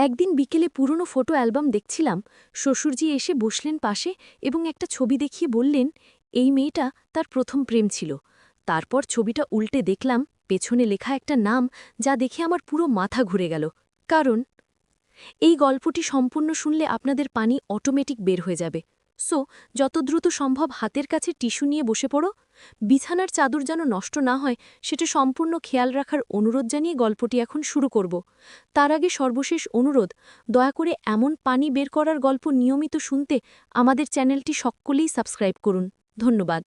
একদিন বিকেলে পুরনো ফটো অ্যালবাম দেখছিলাম। শ্বশুরজি এসে বসলেন পাশে এবং একটা ছবি দেখিয়ে বললেন, এই মেয়েটা তার প্রথম প্রেম ছিল। তারপর ছবিটা উল্টে দেখলাম পেছনে লেখা একটা নাম, যা দেখে আমার পুরো মাথা ঘুরে গেল। কারণ এই গল্পটি সম্পূর্ণ শুনলে আপনাদের পানি অটোমেটিক বের হয়ে যাবে। সো যত দ্রুত সম্ভব হাতের কাছে টিস্যু নিয়ে বসে পড়ো। বিছানার চাদর যেন নষ্ট না হয় সেটা সম্পূর্ণ খেয়াল রাখার অনুরোধ জানিয়ে গল্পটি এখন শুরু করব। তার আগে সর্বশেষ অনুরোধ, দয়া করে এমন পানি বের করার গল্প নিয়মিত শুনতে আমাদের চ্যানেলটি সকলেই সাবস্ক্রাইব করুন। ধন্যবাদ।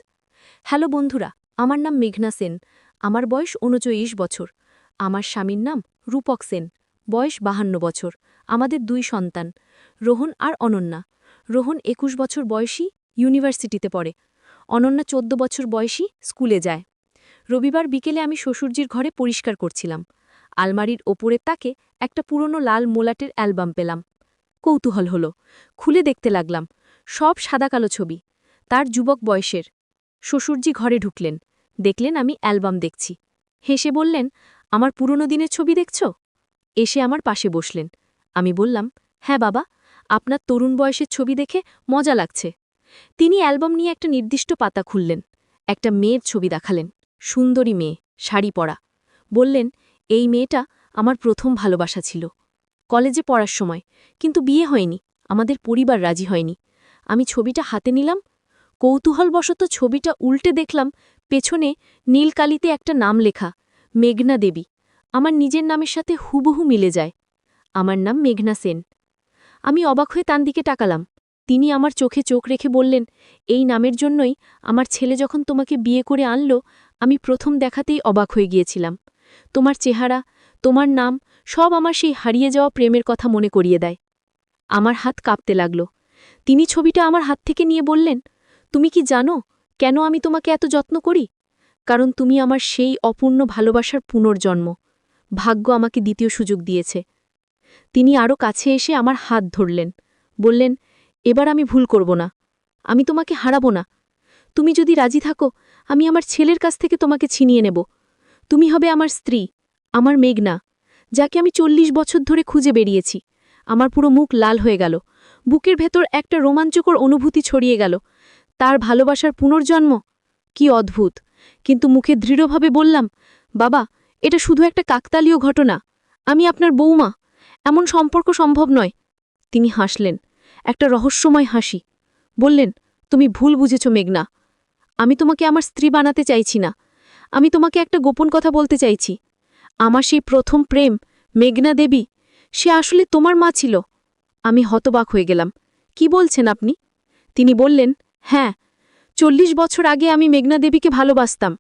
হ্যালো বন্ধুরা, আমার নাম মেঘনা সেন। আমার বয়স ৩৯ বছর। আমার স্বামীর নাম রূপক সেন, বয়স ৫২ বছর। আমাদের ২ সন্তান, রোহন আর অনন্যা। রোহন ২১ বছর বয়সী, ইউনিভার্সিটিতে পড়ে। অনন্যা ১৪ বছর বয়সী, স্কুলে যায়। রবিবার বিকেলে আমি শ্বশুরজির ঘরে পরিষ্কার করছিলাম। আলমারির ওপরের তাকে একটা পুরনো লাল মোলাটের অ্যালবাম পেলাম। কৌতূহল হলো, খুলে দেখতে লাগলাম। সব সাদাকালো ছবি, তার যুবক বয়সের। শ্বশুরজি ঘরে ঢুকলেন, দেখলেন আমি অ্যালবাম দেখছি। হেসে বললেন, আমার পুরনো দিনের ছবি দেখছ? এসে আমার পাশে বসলেন। আমি বললাম, হ্যাঁ বাবা, আপনার তরুণ বয়সের ছবি দেখে মজা লাগছে। তিনি অ্যালবাম নিয়ে একটা নির্দিষ্ট পাতা খুললেন। একটা মেয়ের ছবি দেখালেন, সুন্দরী মেয়ে, শাড়ি পরা। বললেন, এই মেয়েটা আমার প্রথম ভালোবাসা ছিল, কলেজে পড়ার সময়। কিন্তু বিয়ে হয়নি, আমাদের পরিবার রাজি হয়নি। আমি ছবিটা হাতে নিলাম। কৌতূহলবশত ছবিটা উল্টে দেখলাম পেছনে নীল কালিতে একটা নাম লেখা, মেঘনা দেবী। আমার নিজের নামের সাথে হুবহু মিলে যায়। আমার নাম মেঘনা সেন। আমি অবাক হয়ে তার দিকে তাকালাম। তিনি আমার চোখে চোখ রেখে বললেন, এই নামের জন্যই আমার ছেলে যখন তোমাকে বিয়ে করে আনলো, আমি প্রথম দেখাতেই অবাক হয়ে গিয়েছিলাম। তোমার চেহারা, তোমার নাম, সব আমার সেই হারিয়ে যাওয়া প্রেমের কথা মনে করিয়ে দেয়। আমার হাত কাঁপতে লাগল। তিনি ছবিটা আমার হাত থেকে নিয়ে বললেন, তুমি কি জানো কেন আমি তোমাকে এত যত্ন করি? কারণ তুমি আমার সেই অপূর্ণ ভালোবাসার পুনর্জন্ম। ভাগ্য আমাকে দ্বিতীয় সুযোগ দিয়েছে। তিনি আরও কাছে এসে আমার হাত ধরলেন, বললেন, এবার আমি ভুল করব না, আমি তোমাকে হারাবো না। তুমি যদি রাজি থাকো, আমি আমার ছেলের কাছ থেকে তোমাকে ছিনিয়ে নেব। তুমি হবে আমার স্ত্রী, আমার মেঘনা, যাকে আমি ৪০ বছর ধরে খুঁজে বেরিয়েছি। আমার পুরো মুখ লাল হয়ে গেল। বুকের ভেতর একটা রোমাঞ্চকর অনুভূতি ছড়িয়ে গেল। তার ভালোবাসার পুনর্জন্ম, কি অদ্ভুত। কিন্তু মুখে দৃঢ়ভাবে বললাম, বাবা, এটা শুধু একটা কাকতালীয় ঘটনা। আমি আপনার বৌমা, এমন সম্পর্ক সম্ভব নয়। তিনি হাসলেন, একটা রহস্যময় হাসি। বললেন, তুমি ভুল বুঝেছ মেঘনা। আমি তোমাকে আমার স্ত্রী বানাতে চাইছি না। আমি তোমাকে একটা গোপন কথা বলতে চাইছি। আমার সেই প্রথম প্রেম, মেঘনা দেবী, সে আসলে তোমার মা ছিল। আমি হতবাক হয়ে গেলাম। কি বলছেন আপনি? তিনি বললেন, হ্যাঁ, ৪০ বছর আগে আমি মেঘনা দেবীকে ভালোবাসতাম।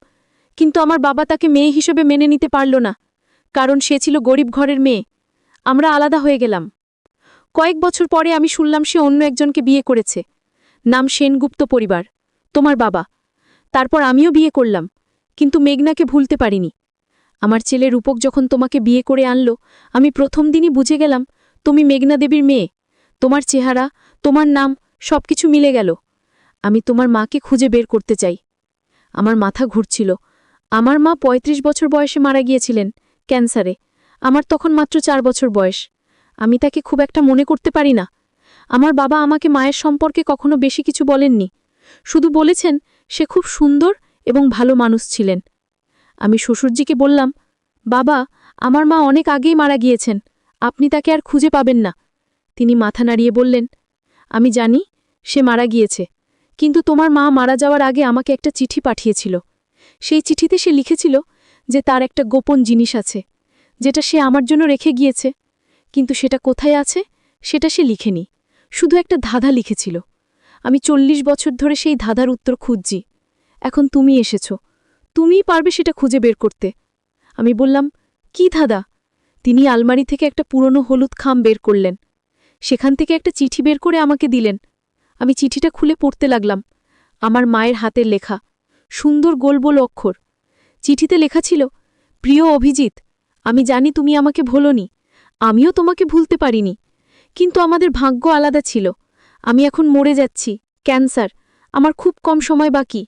কিন্তু আমার বাবা তাকে মেয়ে হিসেবে মেনে নিতে পারল না, কারণ সে ছিল গরিব ঘরের মেয়ে। আমরা আলাদা হয়ে গেলাম। কয়েক বছর পরে আমি শুনলাম সে অন্য একজনকে বিয়ে করেছে। নাম সেনগুপ্ত পরিবার, তোমার বাবা। তারপর আমিও বিয়ে করলাম, কিন্তু মেঘনাকে ভুলতে পারিনি। আমার ছেলে রূপক যখন তোমাকে বিয়ে করে আনলো, আমি প্রথম দিনই বুঝে গেলাম তুমি মেঘনা দেবীর মেয়ে। তোমার চেহারা, তোমার নাম, সবকিছু মিলে গেল। আমি তোমার মাকে খুঁজে বের করতে চাই। আমার মাথা ঘুরছিল। আমার মা ৩৫ বছর বয়সে মারা গিয়েছিলেন, ক্যান্সারে। আমার তখন মাত্র ৪ বছর বয়স। আমি তাকে খুব একটা মনে করতে পারি না। আমার বাবা আমাকে মায়ের সম্পর্কে কখনো বেশি কিছু বলেননি, শুধু বলেছেন সে খুব সুন্দর এবং ভালো মানুষ ছিলেন। আমি শ্বশুরজিকে বললাম, বাবা, আমার মা অনেক আগেই মারা গিয়েছেন, আপনি তাকে আর খুঁজে পাবেন না। তিনি মাথা নাড়িয়ে বললেন, আমি জানি সে মারা গিয়েছে, কিন্তু তোমার মা মারা যাওয়ার আগে আমাকে একটা চিঠি পাঠিয়েছিল। সেই চিঠিতে সে লিখেছিল যে তার একটা গোপন জিনিস আছে, যেটা সে আমার জন্য রেখে গিয়েছে। কিন্তু সেটা কোথায় আছে সেটা সে লিখেনি, শুধু একটা ধাঁধা লিখেছিল। আমি ৪০ বছর ধরে সেই ধাঁধার উত্তর খুঁজছি। এখন তুমি এসেছ, তুমিই পারবে সেটা খুঁজে বের করতে। আমি বললাম, কি ধাঁধা? তিনি আলমারি থেকে একটা পুরনো হলুদ খাম বের করলেন। সেখান থেকে একটা চিঠি বের করে আমাকে দিলেন। আমি চিঠিটা খুলে পড়তে লাগলাম। আমার মায়ের হাতের লেখা, সুন্দর গোল গোল অক্ষর। চিঠিতে লেখা ছিল, প্রিয় অভিজিৎ, আমি জানি তুমি আমাকে ভোলোনি, আমিও তোমাকে ভুলতে পারিনি। কিন্তু আমাদের ভাগ্য আলাদা ছিল। আমি এখন মরে যাচ্ছি, ক্যান্সার, আমার খুব কম সময় বাকি।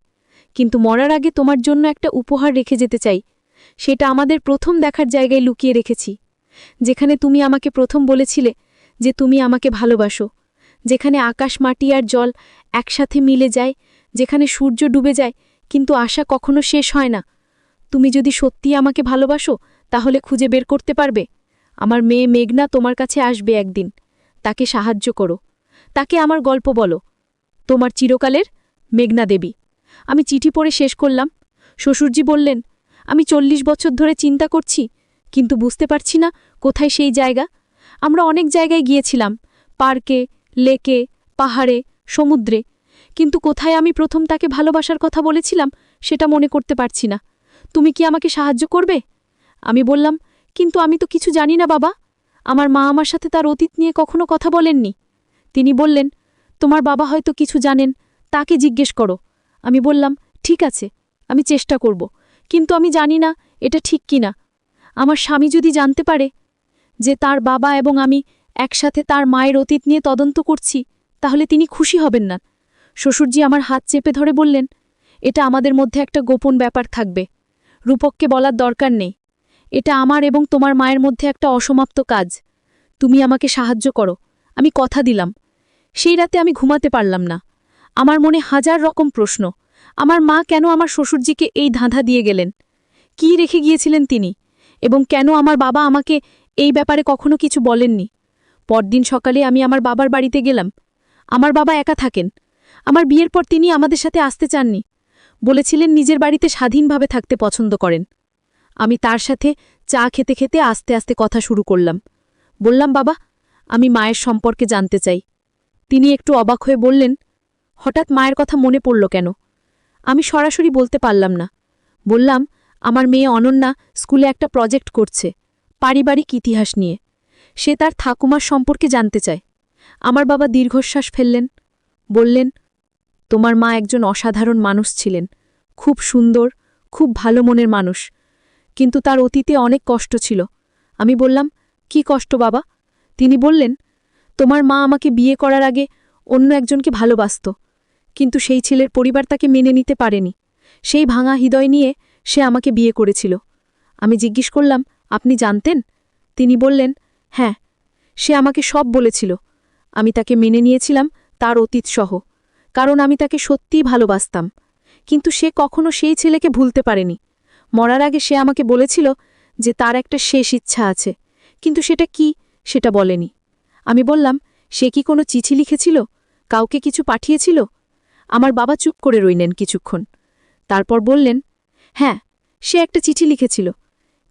কিন্তু মরার আগে তোমার জন্য একটা উপহার রেখে যেতে চাই। সেটা আমাদের প্রথম দেখার জায়গায় লুকিয়ে রেখেছি। যেখানে তুমি আমাকে প্রথম বলেছিলে যে তুমি আমাকে ভালোবাসো, যেখানে আকাশ মাটি আর জল একসাথে মিলে যায়, যেখানে সূর্য ডুবে যায় কিন্তু আশা কখনো শেষ হয় না। তুমি যদি সত্যিই আমাকে ভালোবাসো তাহলে খুঁজে বের করতে পারবে। আমার মেয়ে মেঘনা তোমার কাছে আসবে একদিন। তাকে সাহায্য করো, তাকে আমার গল্প বলো। তোমার চিরকালের মেঘনা দেবী। আমি চিঠি পড়ে শেষ করলাম। শ্বশুরজি বললেন, আমি 40 বছর ধরে চিন্তা করছি, কিন্তু বুঝতে পারছি না কোথায় সেই জায়গা। আমরা অনেক জায়গায় গিয়েছিলাম, পার্কে, লেকে, পাহাড়ে, সমুদ্রে, কিন্তু কোথায় আমি প্রথম তাকে ভালোবাসার কথা বলেছিলাম সেটা মনে করতে পারছি না। তুমি কি আমাকে সাহায্য করবে? আমি বললাম, কিন্তু আমি তো কিছু জানি না বাবা। আমার মা আমার সাথে তার অতীত নিয়ে কখনো কথা বলেননি। তিনি বললেন, তোমার বাবা হয়তো কিছু জানেন, তাকে জিজ্ঞেস করো। আমি বললাম, ঠিক আছে, আমি চেষ্টা করব, কিন্তু আমি জানি না এটা ঠিক কিনা। আমার স্বামী যদি জানতে পারে যে তার বাবা এবং আমি একসাথে তার মায়ের অতীত নিয়ে তদন্ত করছি, তাহলে তিনি খুশি হবেন না। শ্বশুরজি আমার হাত চেপে ধরে বললেন, এটা আমাদের মধ্যে একটা গোপন ব্যাপার থাকবে, রূপককে বলার দরকার নেই। এটা আমার এবং তোমার মায়ের মধ্যে একটা অসমাপ্ত কাজ। তুমি আমাকে সাহায্য করো, আমি কথা দিলাম। সেই রাতে আমি ঘুমাতে পারলাম না। আমার মনে হাজার রকম প্রশ্ন। আমার মা কেন আমার শ্বশুরজিকে এই ধাঁধা দিয়ে গেলেন? কি রেখে গিয়েছিলেন তিনি? এবং কেন আমার বাবা আমাকে এই ব্যাপারে কখনো কিছু বলেননি? পরদিন সকালে আমি আমার বাবার বাড়িতে গেলাম। আমার বাবা একা থাকেন। আমার বিয়ের পর তিনি আমাদের সাথে আসতে চাননি, বলেছিলেন নিজের বাড়িতে স্বাধীনভাবে থাকতে পছন্দ করেন। আমি তার সাথে চা খেতে খেতে আস্তে আস্তে কথা শুরু করলাম। বললাম, বাবা, আমি মায়ের সম্পর্কে জানতে চাই। তিনি একটু অবাক হয়ে বললেন, হঠাৎ মায়ের কথা মনে পড়ল কেন? আমি সরাসরি বলতে পারলাম না। বললাম, আমার মেয়ে অনন্যা স্কুলে একটা প্রজেক্ট করছে, পারিবারিক ইতিহাস নিয়ে। সে তার ঠাকুমার সম্পর্কে জানতে চায়। আমার বাবা দীর্ঘশ্বাস ফেললেন, বললেন, তোমার মা একজন অসাধারণ মানুষ ছিলেন, খুব সুন্দর, খুব ভালো মনের মানুষ, কিন্তু তার অতীতে অনেক কষ্ট ছিল। আমি বললাম, কি কষ্ট বাবা? তিনি বললেন, তোমার মা আমাকে বিয়ে করার আগে অন্য একজনকে ভালোবাসত, কিন্তু সেই ছেলের পরিবার তাকে মেনে নিতে পারেনি। সেই ভাঙা হৃদয় নিয়ে সে আমাকে বিয়ে করেছিল। আমি জিজ্ঞেস করলাম, আপনি জানতেন? তিনি বললেন, হ্যাঁ, সে আমাকে সব বলেছিল। আমি তাকে মেনে নিয়েছিলাম, তার অতীত সহ, কারণ আমি তাকে সত্যিই ভালোবাসতাম। কিন্তু সে কখনো সেই ছেলেকে ভুলতে পারেনি। মরার আগে সে আমাকে বলেছিল যে তার একটা শেষ ইচ্ছা আছে, কিন্তু সেটা কি সেটা বলেনি। আমি বললাম, সে কি কোনো চিঠি লিখেছিল, কাউকে কিছু পাঠিয়েছিল? আমার বাবা চুপ করে রইলেন কিছুক্ষণ। তারপর বললেন, হ্যাঁ, সে একটা চিঠি লিখেছিল,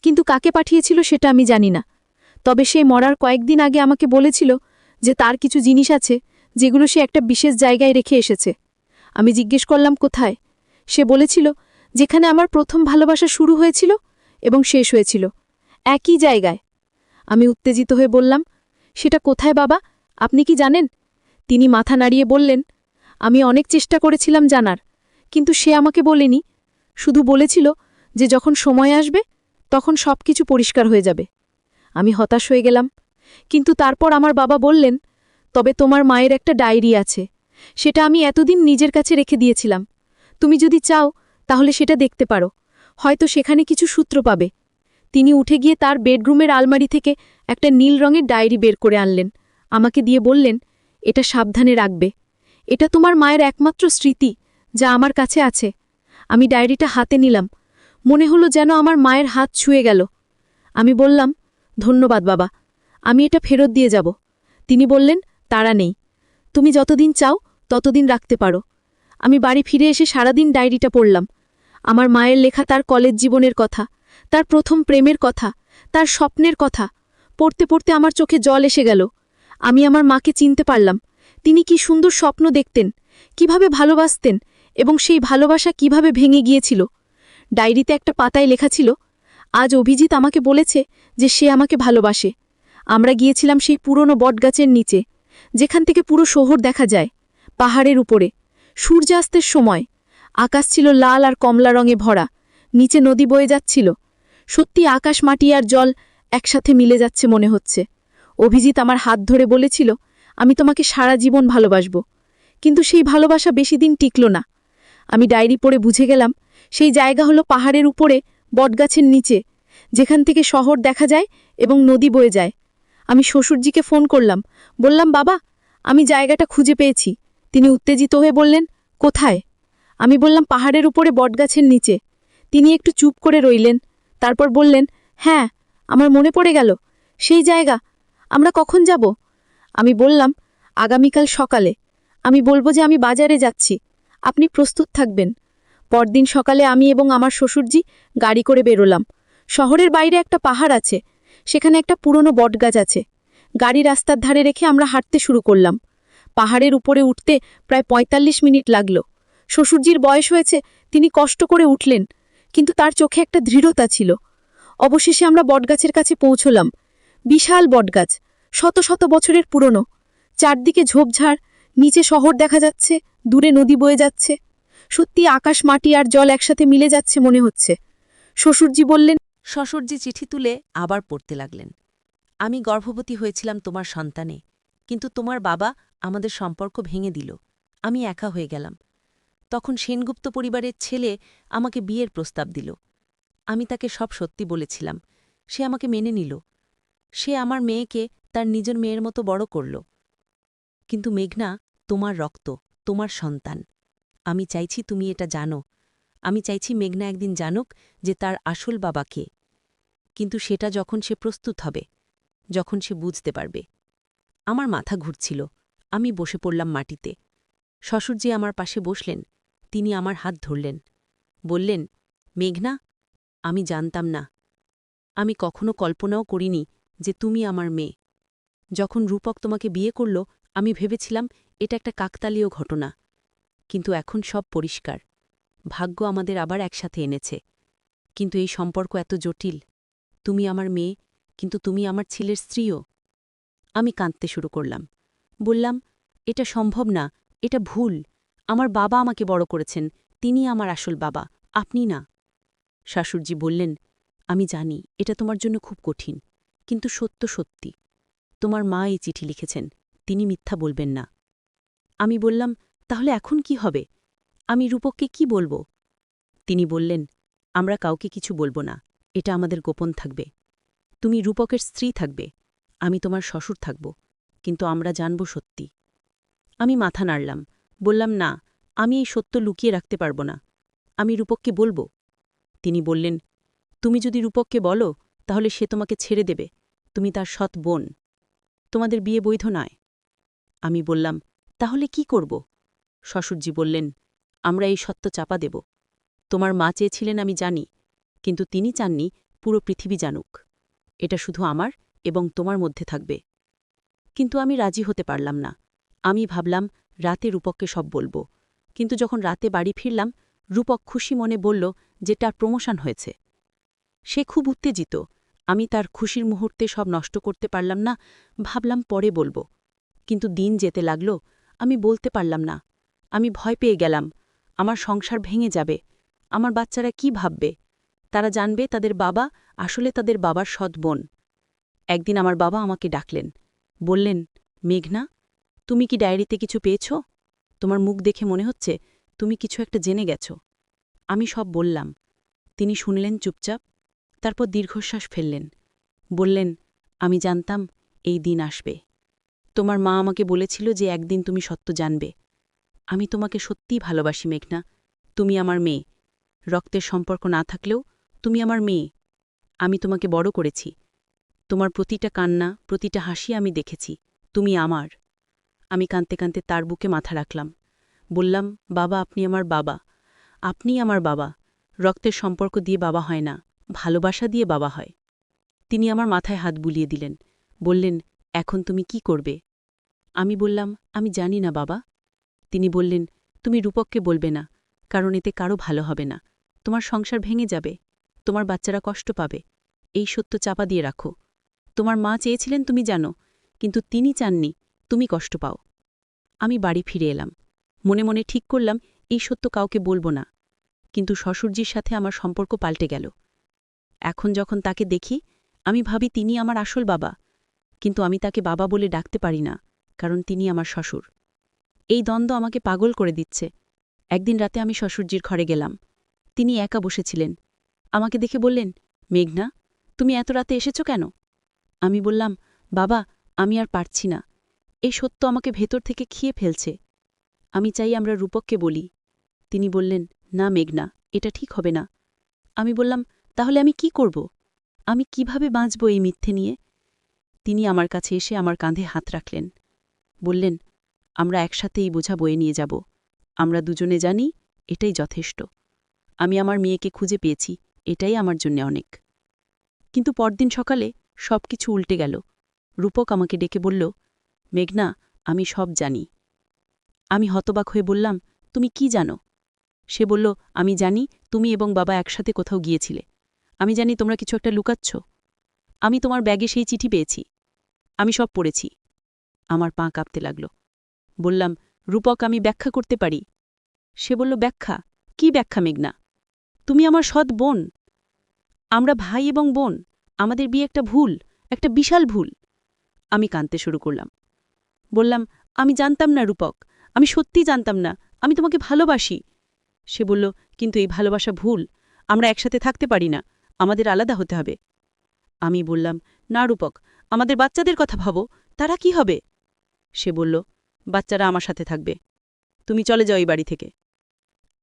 কিন্তু কাকে পাঠিয়েছিল সেটা আমি জানি না। তবে সে মরার কয়েকদিন আগে আমাকে বলেছিল যে তার কিছু জিনিস আছে যেগুলো সে একটা বিশেষ জায়গায় রেখে এসেছে। আমি জিজ্ঞেস করলাম, কোথায়? সে বলেছিল, যেখানে আমার প্রথম ভালোবাসা শুরু হয়েছিল এবং শেষ হয়েছিল, একই জায়গায়। আমি উত্তেজিত হয়ে বললাম, সেটা কোথায় বাবা, আপনি কি জানেন? তিনি মাথা নাড়িয়ে বললেন, আমি অনেক চেষ্টা করেছিলাম জানার, কিন্তু সে আমাকে বলেনি, শুধু বলেছিল যে যখন সময় আসবে তখন সব কিছু পরিষ্কার হয়ে যাবে। আমি হতাশ হয়ে গেলাম। কিন্তু তারপর আমার বাবা বললেন, তবে তোমার মায়ের একটা ডায়েরি আছে, সেটা আমি এতদিন নিজের কাছে রেখে দিয়েছিলাম। তুমি যদি চাও তাহলে সেটা দেখতে পারো, হয়তো সেখানে কিছু সূত্র পাবে। তিনি উঠে গিয়ে তার বেডরুমের আলমারি থেকে একটা নীল রঙের ডায়েরি বের করে আনলেন, আমাকে দিয়ে বললেন, এটা সাবধানে রাখবে। এটা তোমার মায়ের একমাত্র স্মৃতি যা আমার কাছে আছে। আমি ডায়েরিটা হাতে নিলাম, মনে হলো যেন আমার মায়ের হাত ছুঁয়ে গেল। আমি বললাম, ধন্যবাদ বাবা, আমি এটা ফেরত দিয়ে যাব। তিনি বললেন, তাড়া নেই, তুমি যতদিন চাও ততদিন রাখতে পারো। আমি বাড়ি ফিরে এসে সারাদিন ডায়েরিটা পড়লাম। আমার মায়ের লেখা তার কলেজ জীবনের কথা, তার প্রথম প্রেমের কথা, তার স্বপ্নের কথা। পড়তে পড়তে আমার চোখে জল এসে গেল। আমি আমার মাকে চিনতে পারলাম। তিনি কি সুন্দর স্বপ্ন দেখতেন, কিভাবে ভালোবাসতেন, এবং সেই ভালোবাসা কিভাবে ভেঙে গিয়েছিল। ডায়েরিতে একটা পাতায় লেখা ছিল, আজ অভিজিৎ আমাকে বলেছে যে সে আমাকে ভালোবাসে। আমরা গিয়েছিলাম সেই পুরনো বটগাছের নিচে, যেখান থেকে পুরো শহর দেখা যায়, পাহাড়ের উপরে। সূর্যাস্তের সময় আকাশ ছিল লাল আর কমলা রঙে ভরা, নিচে নদী বয়ে যাচ্ছিল। সত্যি আকাশ মাটি আর জল একসাথে মিলে যাচ্ছে মনে হচ্ছে। অভিজিৎ আমার হাত ধরে বলেছিল, আমি তোমাকে সারা জীবন ভালোবাসব। কিন্তু সেই ভালোবাসা বেশি দিন টিকল না। আমি ডায়েরি পড়ে বুঝে গেলাম সেই জায়গা হলো পাহাড়ের উপরে, বটগাছের নিচে, যেখান থেকে শহর দেখা যায় এবং নদী বয়ে যায়। আমি শ্বশুরজিকে ফোন করলাম, বললাম, বাবা, আমি জায়গাটা খুঁজে পেয়েছি। তিনি উত্তেজিত হয়ে বললেন, কোথায়? আমি বললাম, পাহাড়ের উপরে বটগাছের নিচে। তিনি একটু চুপ করে রইলেন, তারপর বললেন, হ্যাঁ, আমার মনে পড়ে গেল, সেই জায়গা। আমরা কখন যাব? আমি বললাম, আগামীকাল সকালে। আমি বলবো যে আমি বাজারে যাচ্ছি, আপনি প্রস্তুত থাকবেন। পরদিন সকালে আমি এবং আমার শ্বশুরজি গাড়ি করে বেরোলাম। শহরের বাইরে একটা পাহাড় আছে, সেখানে একটা পুরনো বটগাছ আছে। গাড়ি রাস্তার ধারে রেখে আমরা হাঁটতে শুরু করলাম। পাহাড়ের উপরে উঠতে প্রায় ৪৫ মিনিট লাগল। শ্বশুরজির বয়স হয়েছে, তিনি কষ্ট করে উঠলেন, কিন্তু তার চোখে একটা দৃঢ়তা ছিল। অবশেষে আমরা বটগাছের কাছে পৌঁছলাম। বিশাল বটগাছ, শত শত বছরের পুরনো। চারদিকে ঝোপঝাড়, নিচে শহর দেখা যাচ্ছে, দূরে নদী বয়ে যাচ্ছে। সত্যি আকাশ, মাটি আর জল একসাথে মিলে যাচ্ছে মনে হচ্ছে। শ্বশুরজি বললেন, শ্বশুরজি চিঠি তুলে আবার পড়তে লাগলেন। আমি গর্ভবতী হয়েছিলাম তোমার সন্তানে, কিন্তু তোমার বাবা আমাদের সম্পর্ক ভেঙে দিল। আমি একা হয়ে গেলাম। তখন সেনগুপ্ত পরিবারের ছেলে আমাকে বিয়ের প্রস্তাব দিল। আমি তাকে সব সত্যি বলেছিলাম। সে আমাকে মেনে নিল। সে আমার মেয়েকে তার নিজের মেয়ের মতো বড় করল। কিন্তু মেঘনা তোমার রক্ত, তোমার সন্তান। আমি চাইছি তুমি এটা জানো। আমি চাইছি মেঘনা একদিন জানুক যে তার আসল বাবা কে। কিন্তু সেটা যখন সে প্রস্তুত হবে, যখন সে বুঝতে পারবে। আমার মাথা ঘুরছিল। আমি বসে পড়লাম মাটিতে। শ্বশুরজি আমার পাশে বসলেন। তিনি আমার হাত ধরলেন। বললেন, মেঘনা, আমি জানতাম না। আমি কখনো কল্পনাও করিনি যে তুমি আমার মেয়ে। যখন রূপক তোমাকে বিয়ে করল, আমি ভেবেছিলাম এটা একটা কাকতালীয় ঘটনা। কিন্তু এখন সব পরিষ্কার। ভাগ্য আমাদের আবার একসাথে এনেছে। কিন্তু এই সম্পর্ক এত জটিল। তুমি আমার মেয়ে, কিন্তু তুমি আমার ছেলের স্ত্রীও। আমি কাঁদতে শুরু করলাম। বললাম, এটা সম্ভব না, এটা ভুল। আমার বাবা আমাকে বড় করেছেন, তিনি আমার আসল বাবা, আপনি না। শাশুড়জি বললেন, আমি জানি এটা তোমার জন্য খুব কঠিন, কিন্তু সত্য সত্যি। তোমার মা এই চিঠি লিখেছেন, তিনি মিথ্যা বলবেন না। আমি বললাম, তাহলে এখন কি হবে? আমি রূপককে কি বলবো? তিনি বললেন, আমরা কাউকে কিছু বলবো না, এটা আমাদের গোপন থাকবে। তুমি রূপকের স্ত্রী থাকবে, আমি তোমার শ্বশুর থাকব, কিন্তু আমরা জানব সত্যি। আমি মাথা নাড়লাম, বললাম, না, আমি এই সত্য লুকিয়ে রাখতে পারব না। আমি রূপককে বলবো। তিনি বললেন, তুমি যদি রূপককে বলো, তাহলে সে তোমাকে ছেড়ে দেবে। তুমি তার সৎ বোন। তোমাদের বিয়ে বৈধ নয়। আমি বললাম, তাহলে কি করব? শ্বশুরজি বললেন, আমরা এই সত্য চাপা দেব। তোমার মা চেয়েছিলেন আমি জানি, কিন্তু তিনি চাননি পুরো পৃথিবী জানুক। এটা শুধু আমার এবং তোমার মধ্যে থাকবে। কিন্তু আমি রাজি হতে পারলাম না। আমি ভাবলাম রাতে রূপককে সব বলবো। কিন্তু যখন রাতে বাড়ি ফিরলাম, রূপক খুশি মনে বলল যে তার প্রমোশন হয়েছে। সে খুব উত্তেজিত। আমি তার খুশির মুহূর্তে সব নষ্ট করতে পারলাম না। ভাবলাম পরে বলবো। কিন্তু দিন যেতে লাগল, আমি বলতে পারলাম না। আমি ভয় পেয়ে গেলাম। আমার সংসার ভেঙে যাবে। আমার বাচ্চারা কি ভাববে? তারা জানবে তাদের বাবা আসলে তাদের বাবার সৎ বোন। একদিন আমার বাবা আমাকে ডাকলেন। বললেন, মেঘনা, তুমি কি ডায়েরিতে কিছু পেয়েছ? তোমার মুখ দেখে মনে হচ্ছে তুমি কিছু একটা জেনে গেছ। আমি সব বললাম। তিনি শুনলেন চুপচাপ, তারপর দীর্ঘশ্বাস ফেললেন। বললেন, আমি জানতাম এই দিন আসবে। তোমার মা আমাকে বলেছিল যে একদিন তুমি সত্য জানবে। আমি তোমাকে সত্যিই ভালোবাসি মেঘনা। তুমি আমার মেয়ে। রক্তের সম্পর্ক না থাকলেও তুমি আমার মেয়ে। আমি তোমাকে বড় করেছি। তোমার প্রতিটা কান্না, প্রতিটা হাসি আমি দেখেছি। তুমি আমার। আমি কাঁদতে কাঁদতে তার বুকে মাথা রাখলাম। বললাম, বাবা, আপনি আমার বাবা। আপনিই আমার বাবা। রক্তের সম্পর্ক দিয়ে বাবা হয় না, ভালোবাসা দিয়ে বাবা হয়। তিনি আমার মাথায় হাত বুলিয়ে দিলেন। বললেন, এখন তুমি কি করবে? আমি বললাম, আমি জানি না বাবা। তিনি বললেন, তুমি রূপককে বলবে না, কারণ এতে কারো ভালো হবে না। তোমার সংসার ভেঙে যাবে। তোমার বাচ্চারা কষ্ট পাবে। এই সত্য চাপা দিয়ে রাখো। তোমার মা চেয়েছিলেন তুমি জানো, কিন্তু তিনি চাননি তুমি কষ্ট পাও। আমি বাড়ি ফিরে এলাম। মনে মনে ঠিক করলাম এই সত্য কাউকে বলবো না। কিন্তু শ্বশুরজির সাথে আমার সম্পর্ক পাল্টে গেল। এখন যখন তাকে দেখি, আমি ভাবি তিনি আমার আসল বাবা। কিন্তু আমি তাকে বাবা বলে ডাকতে পারি না, কারণ তিনি আমার শ্বশুর। এই দ্বন্দ্ব আমাকে পাগল করে দিচ্ছে। একদিন রাতে আমি শ্বশুরজির ঘরে গেলাম। তিনি একা বসেছিলেন। আমাকে দেখে বললেন, মেঘনা, তুমি এত রাতে এসেছ কেন? আমি বললাম, বাবা, আমি আর পারছি না। এই সত্য আমাকে ভেতর থেকে খেয়ে ফেলছে। আমি চাই আমরা রূপককে বলি। তিনি বললেন, না মেঘনা, এটা ঠিক হবে না। আমি বললাম, তাহলে আমি কি করব? আমি কিভাবে বাঁচব এই মিথ্যে নিয়ে? তিনি আমার কাছে এসে আমার কাঁধে হাত রাখলেন। বললেন, আমরা একসাথে এই বোঝা বয়ে নিয়ে যাব। আমরা দুজনে জানি এটাই যথেষ্ট। আমি আমার মেয়েকে খুঁজে পেয়েছি, এটাই আমার জন্য অনেক। কিন্তু পরদিন সকালে সবকিছু উল্টে গেল। রূপক আমাকে ডেকে বলল, মেঘনা, আমি সব জানি। আমি হতবাক হয়ে বললাম, তুমি কি জানো? সে বলল, আমি জানি তুমি এবং বাবা একসাথে কোথাও গিয়েছিলে। আমি জানি তোমরা কিছু একটা লুকাচ্ছ। আমি তোমার ব্যাগে সেই চিঠি পেয়েছি। আমি সব পড়েছি। আমার পা কাঁপতে লাগল। বললাম, রূপক, আমি ব্যাখ্যা করতে পারি। সে বলল, ব্যাখ্যা? কি ব্যাখ্যা মেঘনা? তুমি আমার সৎ বোন। আমরা ভাই এবং বোন। আমাদের বিয়ে একটা ভুল, একটা বিশাল ভুল। আমি কাঁদতে শুরু করলাম। বললাম, আমি জানতাম না রূপক, আমি সত্যিই জানতাম না। আমি তোমাকে ভালোবাসি। সে বলল, কিন্তু এই ভালোবাসা ভুল। আমরা একসাথে থাকতে পারি না, আমাদের আলাদা হতে হবে। আমি বললাম, না রূপক, আমাদের বাচ্চাদের কথা ভাবো, তারা কি হবে? সে বলল, বাচ্চারা আমার সাথে থাকবে। তুমি চলে যাও এই বাড়ি থেকে।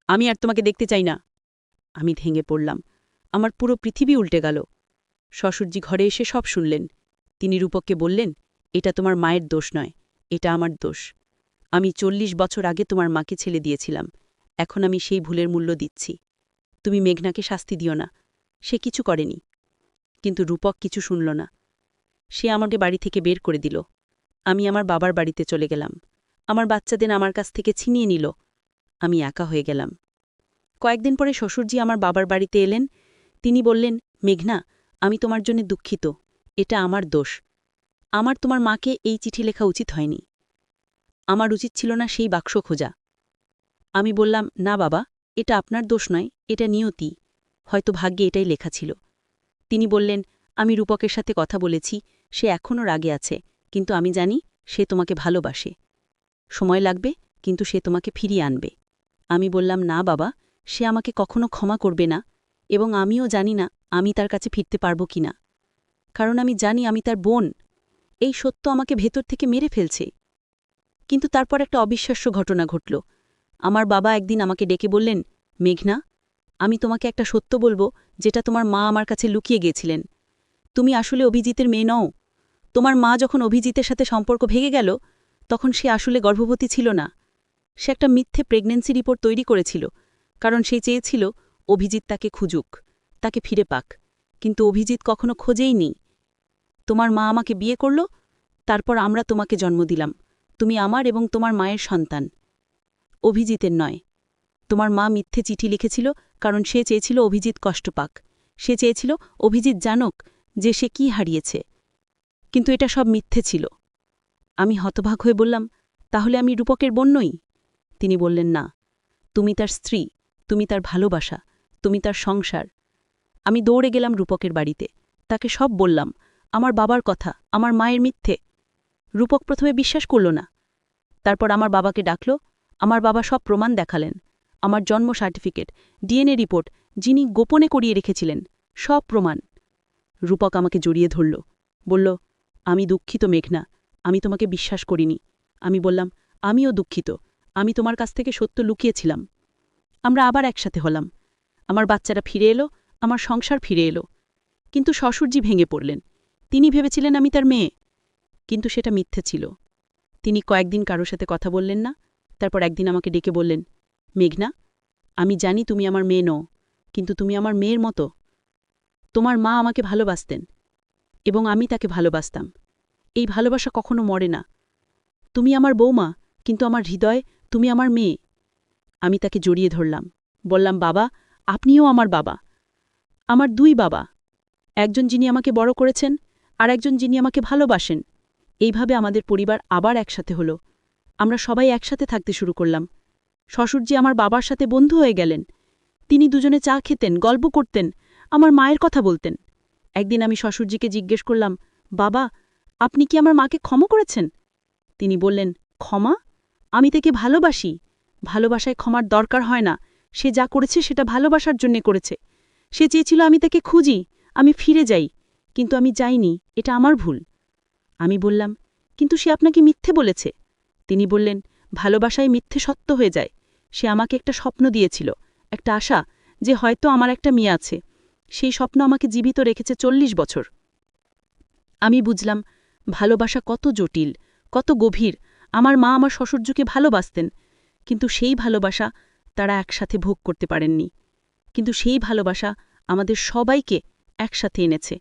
আমি আর তোমাকে দেখতে চাই না। আমি ভেঙে পড়লাম। আমার পুরো পৃথিবী উল্টে গেল। শ্বশুরজি ঘরে এসে সব শুনলেন। তিনি রূপককে বললেন, এটা তোমার মায়ের দোষ নয়, এটা আমার দোষ। আমি ৪০ বছর আগে তোমার মাকে ছেড়ে দিয়েছিলাম। এখন আমি সেই ভুলের মূল্য দিচ্ছি। তুমি মেঘনাকে শাস্তি দিও না, সে কিছু করেনি। কিন্তু রূপক কিছু শুনল না। সে আমাকে বাড়ি থেকে বের করে দিল। আমি আমার বাবার বাড়িতে চলে গেলাম। আমার বাচ্চাদের আমার কাছ থেকে ছিনিয়ে নিল। আমি একা হয়ে গেলাম। কয়েকদিন পরে শ্বশুরজি আমার বাবার বাড়িতে এলেন। তিনি বললেন, মেঘনা, আমি তোমার জন্য দুঃখিত। এটা আমার দোষ। আমার তোমার মাকে এই চিঠি লেখা উচিত হয়নি। আমার উচিত ছিল না সেই বাক্স খোঁজা। আমি বললাম, না বাবা, এটা আপনার দোষ নয়, এটা নিয়তি। হয়তো ভাগ্যে এটাই লেখা ছিল। তিনি বললেন, আমি রূপকের সাথে কথা বলেছি, সে এখনও রাগে আছে, কিন্তু আমি জানি সে তোমাকে ভালোবাসে। সময় লাগবে, কিন্তু সে তোমাকে ফিরিয়ে আনবে। আমি বললাম, না বাবা, সে আমাকে কখনো ক্ষমা করবে না, এবং আমিও জানি না আমি তার কাছে ফিরতে পারব কিনা। কারণ আমি জানি আমি তার বোন। এই সত্য আমাকে ভেতর থেকে মেরে ফেলছে। কিন্তু তারপর একটা অবিশ্বাস্য ঘটনা ঘটল। আমার বাবা একদিন আমাকে ডেকে বললেন, মেঘনা, আমি তোমাকে একটা সত্য বলবো যেটা তোমার মা আমার কাছে লুকিয়ে গিয়েছিলেন। তুমি আসলে অভিজিতের মেয়ে নও। তোমার মা যখন অভিজিতের সাথে সম্পর্ক ভেঙে গেল, তখন সে আসলে গর্ভবতী ছিল না। সে একটা মিথ্যে প্রেগন্যান্সি রিপোর্ট তৈরি করেছিল, কারণ সে চেয়েছিল অভিজিৎ তাকে খুঁজুক, তাকে ফিরে পাক। কিন্তু অভিজিৎ কখনো খোঁজেইনি। তোমার মা আমাকে বিয়ে করল, তারপর আমরা তোমাকে জন্ম দিলাম। তুমি আমার এবং তোমার মায়ের সন্তান, অভিজিতের নয়। তোমার মা মিথ্যে চিঠি লিখেছিল, কারণ সে চেয়েছিল অভিজিৎ কষ্ট পাক। সে চেয়েছিল অভিজিৎ জানুক যে সে কি হারিয়েছে। কিন্তু এটা সব মিথ্যে ছিল। আমি হতবাক হয়ে বললাম, তাহলে আমি রূপকের বোন নই? তিনি বললেন, না, তুমি তার স্ত্রী, তুমি তার ভালোবাসা, তুমি তার সংসার। আমি দৌড়ে গেলাম রূপকের বাড়িতে। তাকে সব বললাম, আমার বাবার কথা, আমার মায়ের মিথ্যে। রূপক প্রথমে বিশ্বাস করল না। তারপর আমার বাবাকে ডাকল। আমার বাবা সব প্রমাণ দেখালেন, আমার জন্ম সার্টিফিকেট, ডিএনএ রিপোর্ট, যিনি গোপনে করিয়ে রেখেছিলেন, সব প্রমাণ। রূপক আমাকে জড়িয়ে ধরল, বলল, আমি দুঃখিত মেঘনা, আমি তোমাকে বিশ্বাস করিনি। আমি বললাম, আমিও দুঃখিত, আমি তোমার কাছ থেকে সত্য লুকিয়েছিলাম। আমরা আবার একসাথে হলাম। আমার বাচ্চারা ফিরে এলো, আমার সংসার ফিরে এলো। কিন্তু শ্বশুরজি ভেঙে পড়লেন। তিনি ভেবেছিলেন আমি তার মেয়ে, কিন্তু সেটা মিথ্যে ছিল। তিনি কয়েকদিন কারোর সাথে কথা বললেন না। তারপর একদিন আমাকে ডেকে বললেন, মেঘনা, আমি জানি তুমি আমার মেয়ে নও, কিন্তু তুমি আমার মেয়ের মতো। তোমার মা আমাকে ভালোবাসতেন, এবং আমি তাকে ভালোবাসতাম। এই ভালোবাসা কখনো মরে না। তুমি আমার বৌমা, কিন্তু আমার হৃদয়ে তুমি আমার মেয়ে। আমি তাকে জড়িয়ে ধরলাম, বললাম, বাবা, আপনিও আমার বাবা। আমার দুই বাবা, একজন যিনি আমাকে বড় করেছেন, আর একজন যিনি আমাকে ভালোবাসেন। এইভাবে আমাদের পরিবার আবার একসাথে হল। আমরা সবাই একসাথে থাকতে শুরু করলাম। শ্বশুরজি আমার বাবার সাথে বন্ধু হয়ে গেলেন। তিনি দুজনে চা খেতেন, গল্প করতেন, আমার মায়ের কথা বলতেন। একদিন আমি শ্বশুরজিকে জিজ্ঞেস করলাম, বাবা, আপনি কি আমার মাকে ক্ষমা করেছেন? তিনি বললেন, ক্ষমা? আমি তাকে ভালোবাসি। ভালোবাসায় ক্ষমার দরকার হয় না। সে যা করেছে সেটা ভালোবাসার জন্যে করেছে। সে চেয়েছিল আমি তাকে খুঁজি, আমি ফিরে যাই। কিন্তু আমি যাইনি, এটা আমার ভুল। আমি বললাম, কিন্তু সে আপনাকে মিথ্যে বলেছে। তিনি বললেন, ভালোবাসায় মিথ্যে সত্য হয়ে যায়। সে আমাকে একটা স্বপ্ন দিয়েছিল, একটা আশা, যে হয়তো আমার একটা মেয়ে আছে। সেই স্বপ্ন আমাকে জীবিত রেখেছে 40 বছর। আমি বুঝলাম ভালোবাসা কত জটিল, কত গভীর। আমার মা আমার শ্বশুরজুকে ভালোবাসতেন, কিন্তু সেই ভালোবাসা তারা একসাথে ভোগ করতে পারেননি। কিন্তু সেই ভালোবাসা আমাদের সবাইকে একসাথে এনেছে।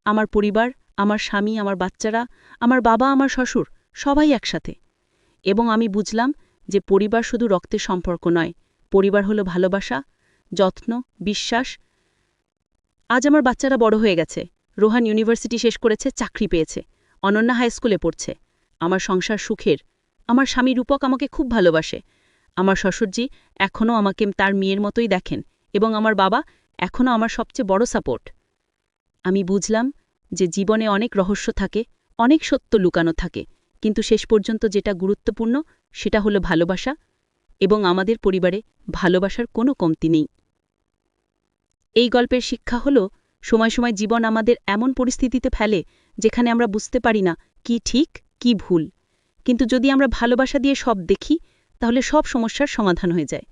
আমার পরিবার, আমার স্বামী, আমার বাচ্চারা, আমার বাবা, আমার শ্বশুর, সবাই একসাথে। এবং আমি বুঝলাম যে পরিবার শুধু রক্তের সম্পর্ক নয়, পরিবার হলো ভালোবাসা, যত্ন, বিশ্বাস। আজ আমার বাচ্চারা বড় হয়ে গেছে। রোহান ইউনিভার্সিটি শেষ করেছে, চাকরি পেয়েছে। অনন্যা হাই স্কুলে পড়ছে। আমার সংসার সুখের। আমার স্বামী রূপক আমাকে খুব ভালোবাসে। আমার শ্বশুরজি এখনও আমাকে তার মেয়ের মতোই দেখেন, এবং আমার বাবা এখনও আমার সবচেয়ে বড় সাপোর্ট। আমি বুঝলাম যে জীবনে অনেক রহস্য থাকে, অনেক সত্য লুকানো থাকে, কিন্তু শেষ পর্যন্ত যেটা গুরুত্বপূর্ণ সেটা হলো ভালোবাসা, এবং আমাদের পরিবারে ভালোবাসার কোনো কমতি নেই। এই গল্পের শিক্ষা হলো, সময় সময় জীবন আমাদের এমন পরিস্থিতিতে ফেলে যেখানে আমরা বুঝতে পারি না কি ঠিক কি ভুল, কিন্তু যদি আমরা ভালোবাসা দিয়ে সব দেখি তাহলে সব সমস্যার সমাধান হয়ে যায়।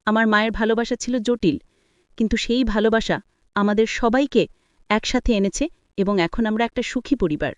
আমার মায়ের ভালোবাসা ছিল জটিল, কিন্তু সেই ভালোবাসা আমাদের সবাইকে একসাথে এনেছে, এবং এখন আমরা একটা সুখী পরিবার।